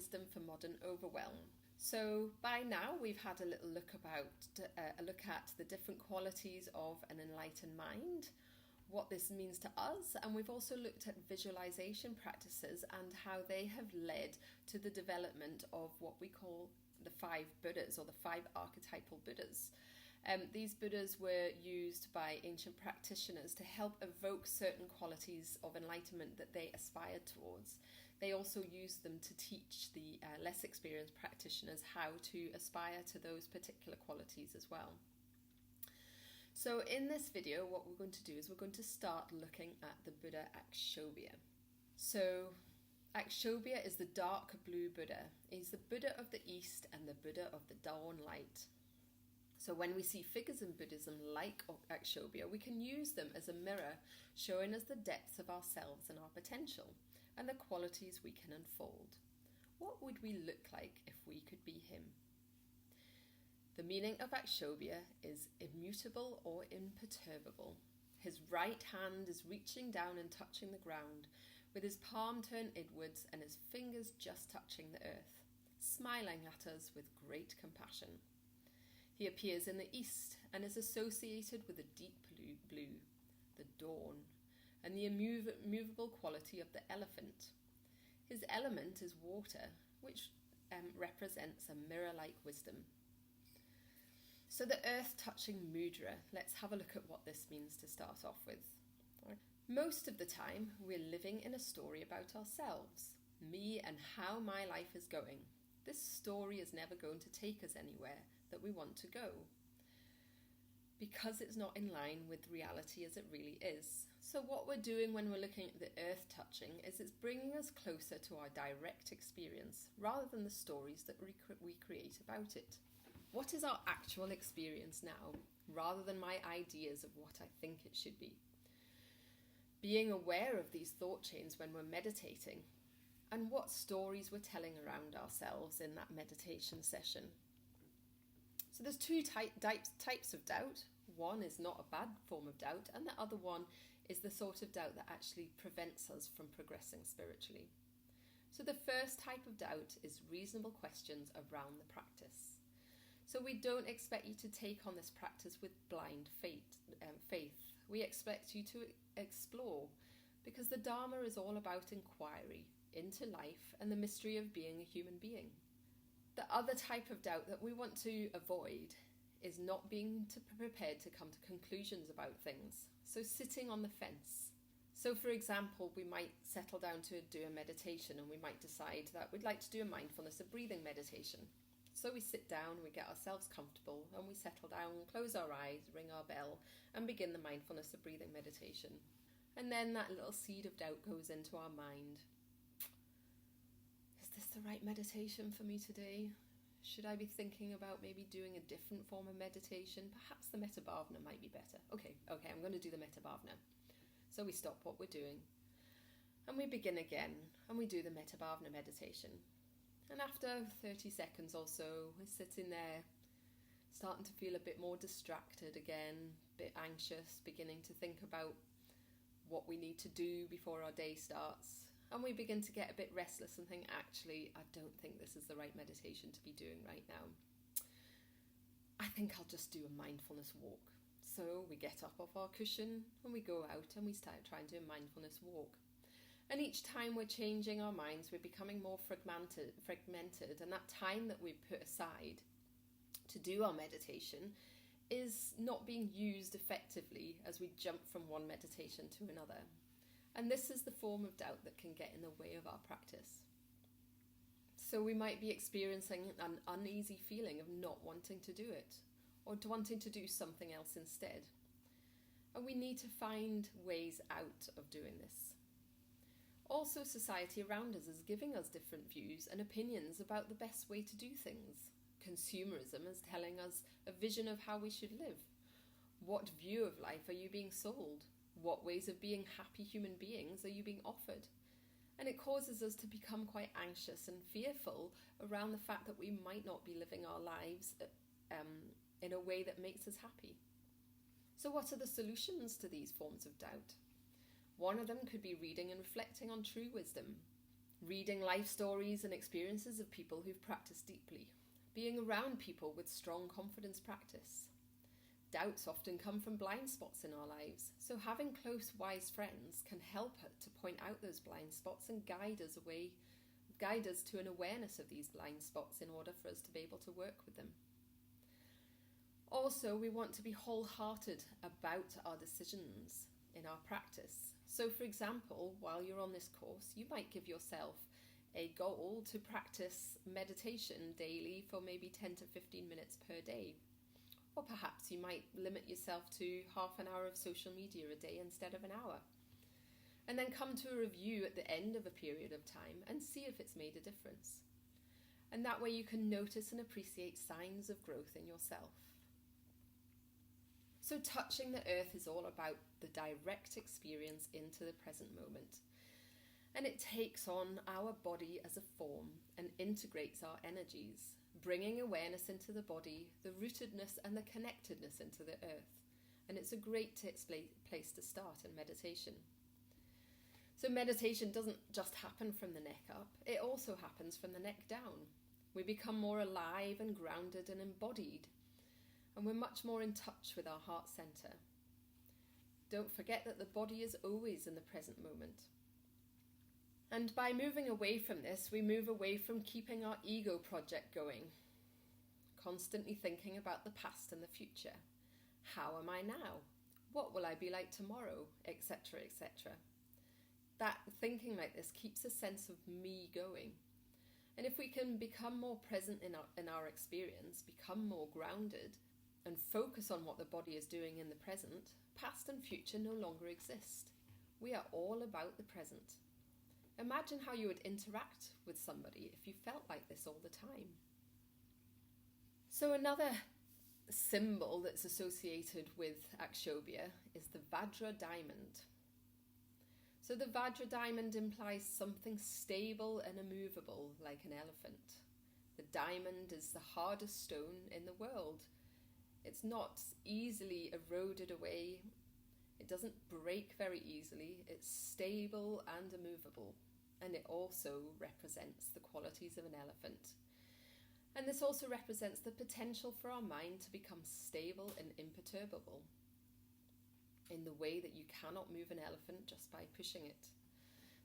wisdom for modern overwhelm. So by now we've had a little look at the different qualities of an enlightened mind, what this means to us, and we've also looked at visualization practices and how they have led to the development of what we call the 5 Buddhas, or the 5 archetypal Buddhas. These Buddhas were used by ancient practitioners to help evoke certain qualities of enlightenment that they aspired towards. They also used them to teach the less experienced practitioners how to aspire to those particular qualities as well. So in this video, what we're going to do is we're going to start looking at the Buddha Akshobiya. So Akshobiya is the dark blue Buddha. He's the Buddha of the East and the Buddha of the dawn light. So when we see figures in Buddhism like Akshobiya, we can use them as a mirror, showing us the depths of ourselves and our potential, and the qualities we can unfold. What would we look like if we could be him? The meaning of Akshobiya is immutable or imperturbable. His right hand is reaching down and touching the ground, with his palm turned inwards and his fingers just touching the earth, smiling at us with great compassion. He appears in the east and is associated with the deep blue, the dawn, and the immovable quality of the elephant. His element is water, which represents a mirror-like wisdom. So the earth-touching mudra, let's have a look at what this means to start off with. Most of the time, we're living in a story about ourselves, me and how my life is going. This story is never going to take us anywhere that we want to go, because it's not in line with reality as it really is. So what we're doing when we're looking at the earth touching is it's bringing us closer to our direct experience, rather than the stories that we create about it. What is our actual experience now, rather than my ideas of what I think it should be? Being aware of these thought chains when we're meditating, and what stories we're telling around ourselves in that meditation session. So there's 2 types of doubt. One is not a bad form of doubt, and the other one is the sort of doubt that actually prevents us from progressing spiritually. So the first type of doubt is reasonable questions around the practice. So we don't expect you to take on this practice with blind faith. We expect you to explore, because the Dharma is all about inquiry into life and the mystery of being a human being. The other type of doubt that we want to avoid is not being prepared to come to conclusions about things. So sitting on the fence. So for example, we might settle down to do a meditation, and we might decide that we'd like to do a mindfulness of breathing meditation. So we sit down, we get ourselves comfortable, and we settle down, close our eyes, ring our bell, and begin the mindfulness of breathing meditation. And then that little seed of doubt goes into our mind. Is this the right meditation for me today? Should I be thinking about maybe doing a different form of meditation? Perhaps the Metta Bhavana might be better. Okay, I'm going to do the Metta Bhavana. So we stop what we're doing, and we begin again, and we do the Metta Bhavana meditation. And after 30 seconds or so, we're sitting there, starting to feel a bit more distracted again, a bit anxious, beginning to think about what we need to do before our day starts. And we begin to get a bit restless and think, actually, I don't think this is the right meditation to be doing right now. I think I'll just do a mindfulness walk. So we get up off our cushion and we go out and we start trying to do a mindfulness walk. And each time we're changing our minds, we're becoming more fragmented, and that time that we put aside to do our meditation is not being used effectively as we jump from one meditation to another. And this is the form of doubt that can get in the way of our practice. So we might be experiencing an uneasy feeling of not wanting to do it, or wanting to do something else instead. And we need to find ways out of doing this. Also, society around us is giving us different views and opinions about the best way to do things. Consumerism is telling us a vision of how we should live. What view of life are you being sold? What ways of being happy human beings are you being offered? And it causes us to become quite anxious and fearful around the fact that we might not be living our lives in a way that makes us happy. So what are the solutions to these forms of doubt? One of them could be reading and reflecting on true wisdom. reading life stories and experiences of people who've practiced deeply, being around people with strong confidence practice. Doubts often come from blind spots in our lives, so having close, wise friends can help to point out those blind spots and guide us to an awareness of these blind spots in order for us to be able to work with them. Also, we want to be wholehearted about our decisions in our practice. So, for example, while you're on this course, you might give yourself a goal to practice meditation daily for maybe 10 to 15 minutes per day. Or perhaps you might limit yourself to half an hour of social media a day instead of an hour. And then come to a review at the end of a period of time and see if it's made a difference. And that way you can notice and appreciate signs of growth in yourself. So touching the earth is all about the direct experience into the present moment. And it takes on our body as a form and integrates our energies, bringing awareness into the body, the rootedness and the connectedness into the earth. And it's a great place to start in meditation. So meditation doesn't just happen from the neck up, it also happens from the neck down. We become more alive and grounded and embodied, and we're much more in touch with our heart center. Don't forget that the body is always in the present moment. And by moving away from this, we move away from keeping our ego project going, constantly thinking about the past and the future. How am I now? What will I be like tomorrow? Etc., etc. That thinking like this keeps a sense of me going. And if we can become more present in our experience, become more grounded, and focus on what the body is doing in the present, past and future no longer exist. We are all about the present. Imagine how you would interact with somebody if you felt like this all the time. So another symbol that's associated with Akshobiya is the Vajra diamond. So the Vajra diamond implies something stable and immovable, like an elephant. The diamond is the hardest stone in the world. It's not easily eroded away. It doesn't break very easily. It's stable and immovable. And it also represents the qualities of an elephant. And this also represents the potential for our mind to become stable and imperturbable, in the way that you cannot move an elephant just by pushing it,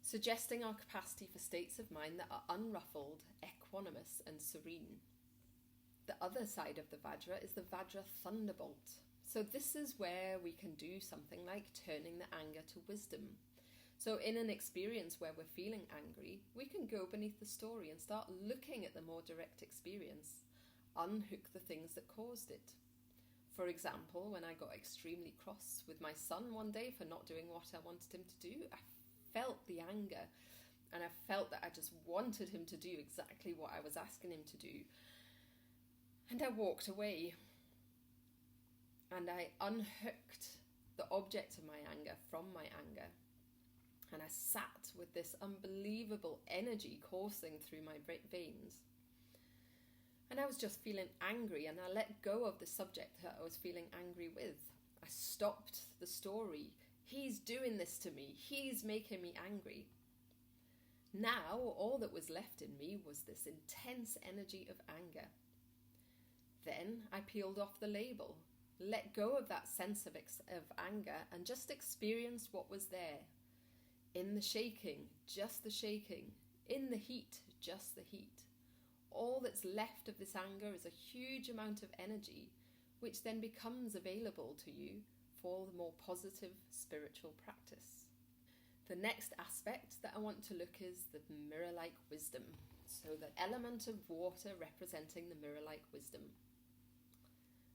suggesting our capacity for states of mind that are unruffled, equanimous and serene. The other side of the Vajra is the Vajra thunderbolt. So this is where we can do something like turning the anger to wisdom. So in an experience where we're feeling angry, we can go beneath the story and start looking at the more direct experience, unhook the things that caused it. For example, when I got extremely cross with my son one day for not doing what I wanted him to do, I felt the anger and I felt that I just wanted him to do exactly what I was asking him to do. And I walked away and I unhooked the object of my anger from my anger. And I sat with this unbelievable energy coursing through my veins. And I was just feeling angry, and I let go of the subject that I was feeling angry with. I stopped the story. He's doing this to me. He's making me angry. Now, all that was left in me was this intense energy of anger. Then I peeled off the label, let go of that sense of anger, and just experienced what was there. In the shaking, just the shaking. In the heat, just the heat. All that's left of this anger is a huge amount of energy, which then becomes available to you for the more positive spiritual practice. The next aspect that I want to look is the mirror-like wisdom. So the element of water representing the mirror-like wisdom.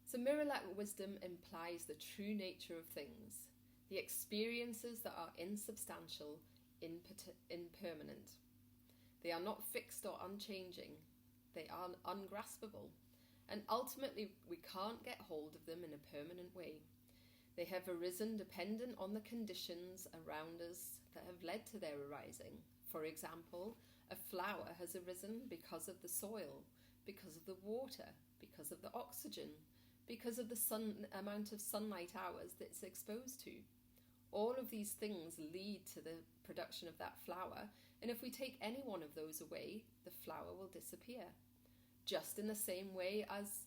So mirror-like wisdom implies the true nature of things, the experiences that are insubstantial, impermanent. They are not fixed or unchanging. They are ungraspable, and ultimately we can't get hold of them in a permanent way. They have arisen dependent on the conditions around us that have led to their arising. For example, a flower has arisen because of the soil, because of the water, because of the oxygen, because of the amount of sunlight hours that it's exposed to. All of these things lead to the production of that flower, And if we take any one of those away, the flower will disappear. Just in the same way as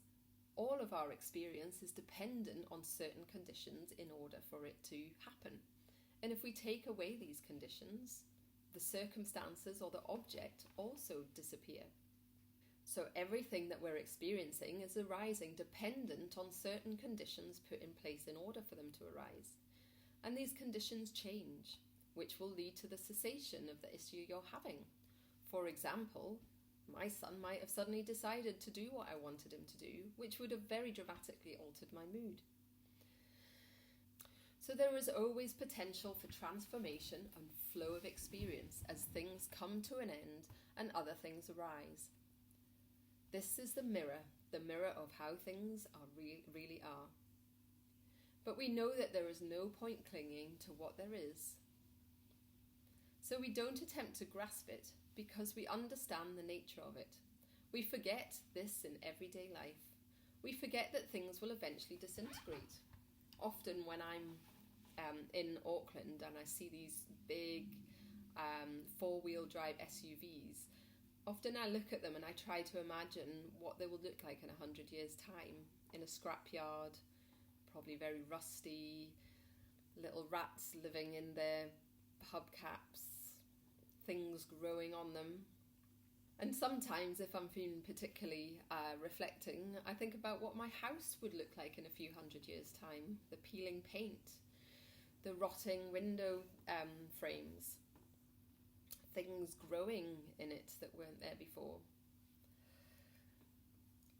all of our experience is dependent on certain conditions in order for it to happen. And if we take away these conditions, the circumstances or the object also disappear. So everything that we're experiencing is arising dependent on certain conditions put in place in order for them to arise. And these conditions change, which will lead to the cessation of the issue you're having. For example, my son might have suddenly decided to do what I wanted him to do, which would have very dramatically altered my mood. So there is always potential for transformation and flow of experience as things come to an end and other things arise. This is the mirror of how things really are. But we know that there is no point clinging to what there is. So we don't attempt to grasp it because we understand the nature of it. We forget this in everyday life. We forget that things will eventually disintegrate. Often when I'm in Auckland and I see these big four-wheel drive SUVs, often I look at them and I try to imagine what they will look like in 100 years' time in a scrapyard, probably very rusty, little rats living in their hubcaps, things growing on them. And sometimes if I'm feeling particularly reflecting, I think about what my house would look like in a few 100 years' time. The peeling paint, the rotting window frames, things growing in it that weren't there before.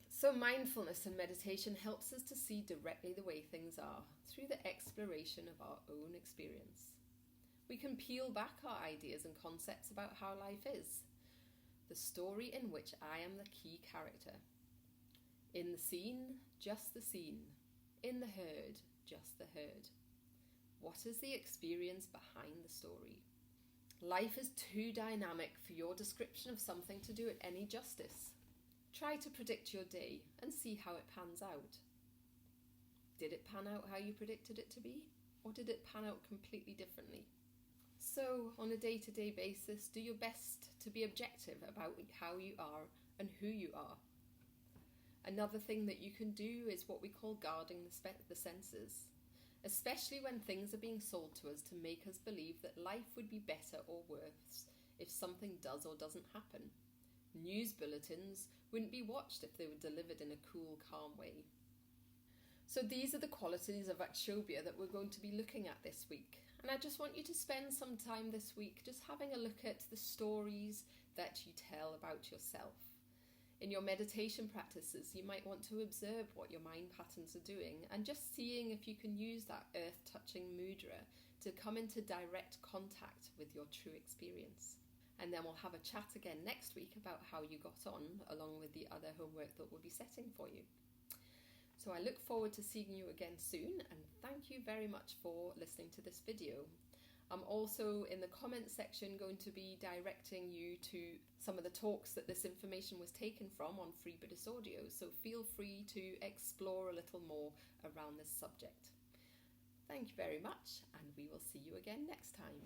So mindfulness and meditation helps us to see directly the way things are through the exploration of our own experience. We can peel back our ideas and concepts about how life is, the story in which I am the key character. In the scene, just the scene. In the herd, just the herd. What is the experience behind the story? Life is too dynamic for your description of something to do it any justice. Try to predict your day and see how it pans out. Did it pan out how you predicted it to be? Or did it pan out completely differently? So, on a day-to-day basis, do your best to be objective about how you are and who you are. Another thing that you can do is what we call guarding the senses, especially when things are being sold to us to make us believe that life would be better or worse if something does or doesn't happen. News bulletins wouldn't be watched if they were delivered in a cool, calm way. So these are the qualities of Akshobiya that we're going to be looking at this week. And I just want you to spend some time this week just having a look at the stories that you tell about yourself. In your meditation practices, you might want to observe what your mind patterns are doing and just seeing if you can use that earth-touching mudra to come into direct contact with your true experience. And then we'll have a chat again next week about how you got on, along with the other homework that we'll be setting for you. So I look forward to seeing you again soon, and thank you very much for listening to this video. I'm also in the comments section going to be directing you to some of the talks that this information was taken from on Free Buddhist Audio, so feel free to explore a little more around this subject. Thank you very much, and we will see you again next time.